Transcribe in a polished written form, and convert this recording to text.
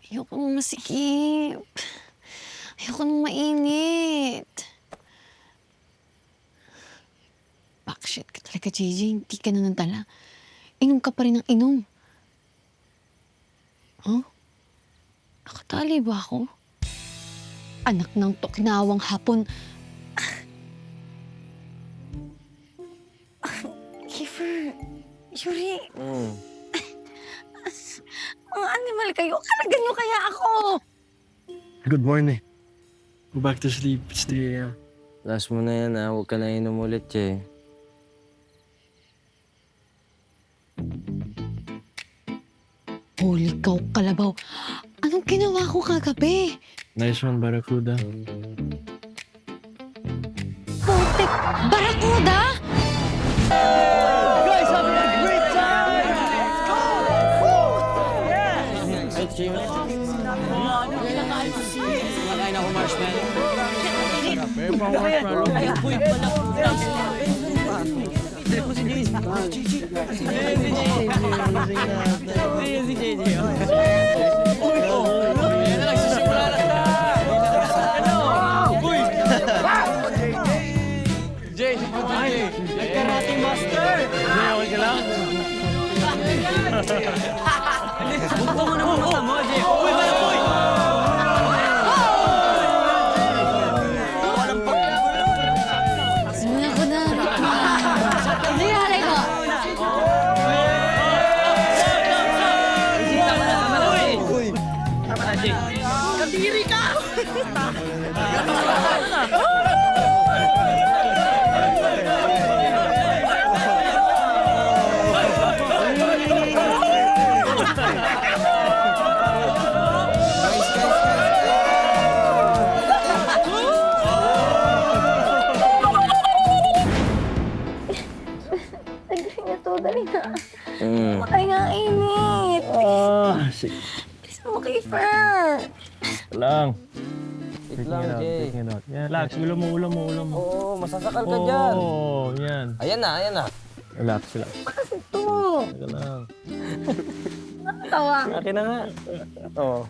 Ayoko nang masikip. Ayoko nang mainit. Bakshit ka talaga, JJ. Hindi ka na nadala. Inom ka pa rin ng inom. Huh? Nakatali ba ako? Anak ng tokinawang hapon. Kiefer, Yuri, mga animal kayo. Kalagan niyo kaya ako. Good morning. Go back to sleep. It's 3 a.m. Last mo na yan, ha? Huwag ka na inom ulit, eh. Holy cow, kalabaw. Anong ginawa ko kagabi? Nice one, Barracuda. Putik! Barakuda! Guys, having a great time! Let's go! Yeah! Ay, Jim. Kumakain ako marshmallow. May pang marshmallow. Ay, boy, pala. Ito si JJ. Si JJ. Uy, ayan na, nagsisimula na siya. Ano? Uy! JJ. Karate master! Okay ka lang? Bukto mo naman mata mo, Jay. Uy, wala po! Simula ko na. Nangyari ko. Tama na, Jay. Kadiri ka! Dali na to, dali na. Mm. Ay nga, init. Sige. Bilis mo, Kiefer. Lang. Wait lang, Jay. Taking it out. Yan, relax. Ulo mo. Oo, masasakal ka dyan. Oo, yan. Ayan na. Relax. Ito. Teka lang. Nakatawa. Akin na nga. Oo.